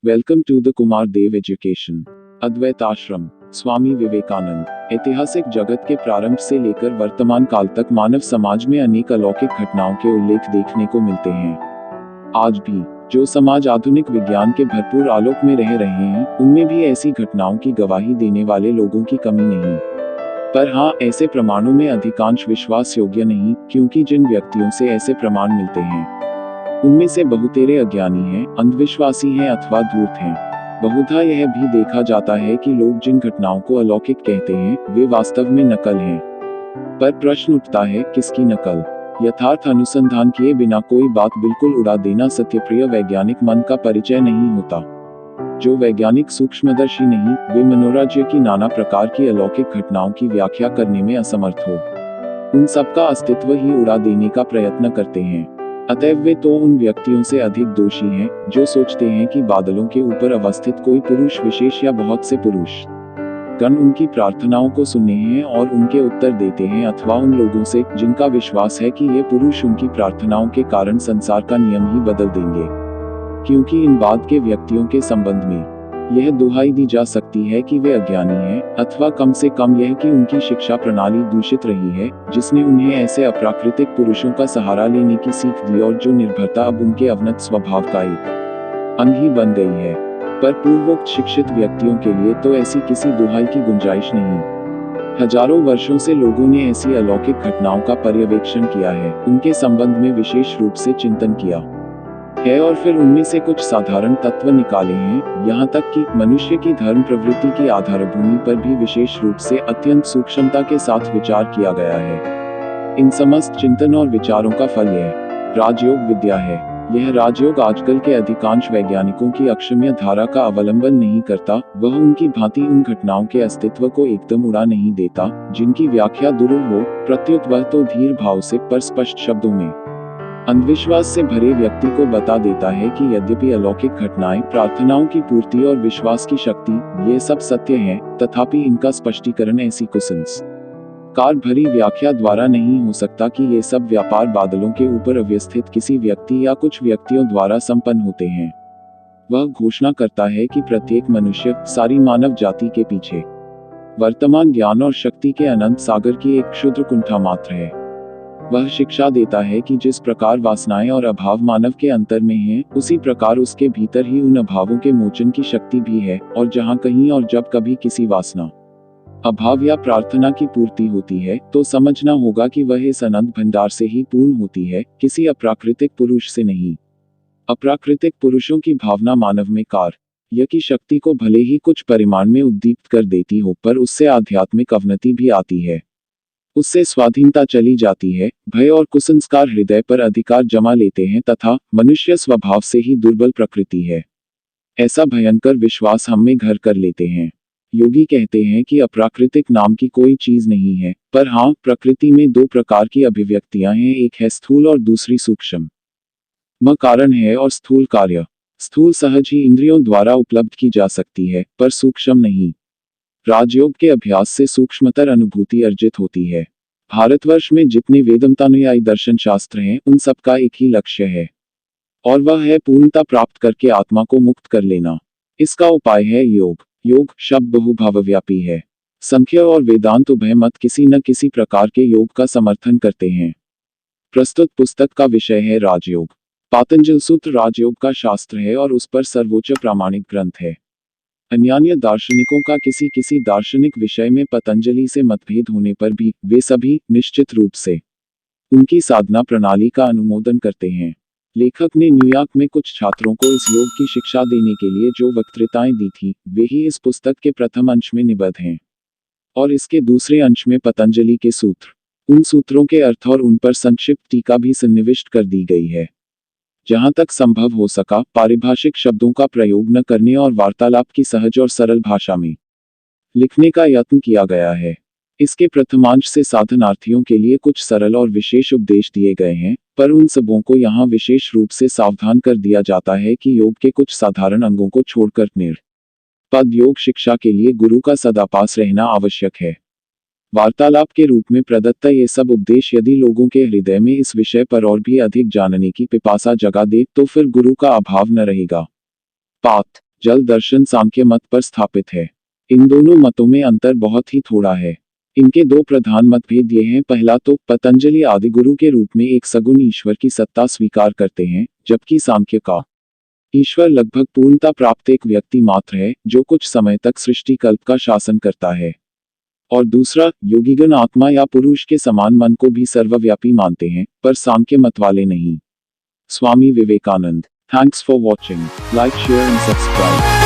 Welcome to the Kumar Dev Education. Advaita Ashram, Swami Vivekananda. ऐतिहासिक जगत के प्रारंभ से लेकर वर्तमान काल तक मानव समाज में अनेक अलौकिक घटनाओं के उल्लेख देखने को मिलते हैं। आज भी जो समाज आधुनिक विज्ञान के भरपूर आलोक में रह रहे हैं, उनमें भी ऐसी घटनाओं की गवाही देने वाले लोगों की कमी नहीं। पर हाँ, ऐसे प्रमाणों में अधिकांश विश्वास योग्य नहीं, क्योंकि जिन व्यक्तियों से ऐसे प्रमाण मिलते हैं उनमें से बहुतेरे अज्ञानी हैं, अंधविश्वासी हैं अथवा धूर्त हैं। बहुधा यह भी देखा जाता है कि लोग जिन घटनाओं को अलौकिक कहते हैं, वे वास्तव में नकल हैं। पर प्रश्न उठता है, किसकी नकल? यथार्थ अनुसंधान किए बिना कोई बात बिल्कुल उड़ा देना सत्यप्रिय वैज्ञानिक मन का परिचय नहीं होता। जो वैज्ञानिक सूक्ष्मदर्शी नहीं, वे मनोराज्य की नाना प्रकार की अलौकिक घटनाओं की व्याख्या करने में असमर्थ हो, उन सबका अस्तित्व ही उड़ा देने का प्रयत्न करते हैं। अतएव वे तो उन व्यक्तियों से अधिक दोषी हैं, जो सोचते हैं कि बादलों के ऊपर अवस्थित कोई पुरुष विशेष या बहुत से पुरुष गण उनकी प्रार्थनाओं को सुनने हैं और उनके उत्तर देते हैं, अथवा उन लोगों से जिनका विश्वास है कि ये पुरुष उनकी प्रार्थनाओं के कारण संसार का नियम ही बदल देंगे। क्योंकि इन बाद के व्यक्तियों के संबंध में यह दुहाई दी जा सकती है कि वे अज्ञानी हैं, अथवा कम से कम यह कि उनकी शिक्षा प्रणाली दूषित रही है, जिसने उन्हें ऐसे अप्राकृतिक पुरुषों का सहारा लेने की सीख दी और जो निर्भरता अब उनके अवनत स्वभाव का एक अंग ही बन गई है। पर पूर्वोक्त शिक्षित व्यक्तियों के लिए तो ऐसी किसी दुहाई की गुंजाइश नहीं। हजारों वर्षों से लोगों ने ऐसी अलौकिक घटनाओं का पर्यवेक्षण किया है, उनके संबंध में विशेष रूप से चिंतन किया है और फिर उनमें से कुछ साधारण तत्व निकाले हैं। यहाँ तक कि मनुष्य की धर्म प्रवृत्ति की आधारभूमि पर भी विशेष रूप से अत्यंत सूक्ष्मता के साथ विचार किया गया है। इन समस्त चिंतन और विचारों का फल यह राजयोग विद्या है। यह राजयोग आजकल के अधिकांश वैज्ञानिकों की अक्षम्य धारा का अवलंबन नहीं करता। वह उनकी भांति उन घटनाओं के अस्तित्व को एकदम उड़ा नहीं देता जिनकी व्याख्या दुरूह हो, प्रत्युत वह तो धीर भाव से पर स्पष्ट शब्दों में अंधविश्वास से भरे व्यक्ति को बता देता है कि यद्यपि अलौकिक घटनाएं, प्रार्थनाओं की पूर्ति और विश्वास की शक्ति, ये सब सत्य हैं, तथापि इनका स्पष्टीकरण ऐसी कुसंस्कार भरी व्याख्या द्वारा नहीं हो सकता कि ये सब व्यापार बादलों के ऊपर अवस्थित किसी व्यक्ति या कुछ व्यक्तियों द्वारा संपन्न होते हैं। वह घोषणा करता है कि प्रत्येक मनुष्य, सारी मानव जाति के पीछे वर्तमान ज्ञान और शक्ति के अनंत सागर की एक क्षुद्र कुंठा मात्र है। वह शिक्षा देता है कि जिस प्रकार वासनाएं और अभाव मानव के अंतर में हैं, उसी प्रकार उसके भीतर ही उन अभावों के मोचन की शक्ति भी है, और जहाँ कहीं और जब कभी किसी वासना, अभाव या प्रार्थना की पूर्ति होती है, तो समझना होगा कि वह इस अनंत भंडार से ही पूर्ण होती है, किसी अप्राकृतिक पुरुष से नहीं। अप्राकृतिक पुरुषों की भावना मानव में कार्य की शक्ति को भले ही कुछ परिमाण में उद्दीप्त कर देती हो, पर उससे आध्यात्मिक अवनति भी आती है, उससे स्वाधीनता चली जाती है, भय और कुसंस्कार हृदय पर अधिकार जमा लेते हैं तथा मनुष्य स्वभाव से ही दुर्बल प्रकृति है, ऐसा भयंकर विश्वास हम में घर कर लेते हैं। योगी कहते हैं कि अप्राकृतिक नाम की कोई चीज नहीं है, पर हाँ, प्रकृति में दो प्रकार की अभिव्यक्तियां हैं, एक है स्थूल और दूसरी सूक्ष्म कारण है और स्थूल कार्य। स्थूल सहज ही इंद्रियों द्वारा उपलब्ध की जा सकती है, पर सूक्ष्म नहीं। राजयोग के अभ्यास से सूक्ष्मतर अनुभूति अर्जित होती है। भारतवर्ष में जितने वेदांतानुयायी दर्शन शास्त्र हैं, उन सबका एक ही लक्ष्य है, और वह है पूर्णता प्राप्त करके आत्मा को मुक्त कर लेना। इसका उपाय है योग। योग शब्द बहुभावव्यापी है। संख्य और वेदांत उभय मत किसी न किसी प्रकार के योग का समर्थन करते हैं। प्रस्तुत पुस्तक का विषय है राजयोग। पातंजल सूत्र राजयोग का शास्त्र है और उस पर सर्वोच्च प्रामाणिक ग्रंथ है। अन्यान्य दार्शनिकों का किसी किसी दार्शनिक विषय में पतंजलि से मतभेद होने पर भी वे सभी निश्चित रूप से उनकी साधना प्रणाली का अनुमोदन करते हैं। लेखक ने न्यूयॉर्क में कुछ छात्रों को इस योग की शिक्षा देने के लिए जो वक्तृताएं दी थी, वे ही इस पुस्तक के प्रथम अंश में निबद्ध हैं, और इसके दूसरे अंश में पतंजलि के सूत्र, उन सूत्रों के अर्थ और उन पर संक्षिप्त टीका भी सन्निविष्ट कर दी गई है। जहां तक संभव हो सका, पारिभाषिक शब्दों का प्रयोग न करने और वार्तालाप की सहज और सरल भाषा में लिखने का यत्न किया गया है। इसके प्रथमांश से साधनार्थियों के लिए कुछ सरल और विशेष उपदेश दिए गए हैं, पर उन सबों को यहाँ विशेष रूप से सावधान कर दिया जाता है कि योग के कुछ साधारण अंगों को छोड़कर निर्पद योग शिक्षा के लिए गुरु का सदा पास रहना आवश्यक है। वार्तालाप के रूप में प्रदत्त ये सब उपदेश यदि लोगों के हृदय में इस विषय पर और भी अधिक जानने की पिपासा जगा दे, तो फिर गुरु का अभाव न रहेगा। पाठ जल दर्शन सांख्य मत पर स्थापित है। इन दोनों मतों में अंतर बहुत ही थोड़ा है। इनके दो प्रधान मतभेद ये हैं। पहला तो पतंजलि आदिगुरु के रूप में एक सगुण ईश्वर की सत्ता स्वीकार करते हैं, जबकि सांख्य का ईश्वर लगभग पूर्णता प्राप्त एक व्यक्ति मात्र है जो कुछ समय तक सृष्टि कल्प का शासन करता है। और दूसरा, योगीगण आत्मा या पुरुष के समान मन को भी सर्वव्यापी मानते हैं, पर सांख्य मत वाले नहीं। Swami Vivekananda. Thanks for watching. Like, share and subscribe.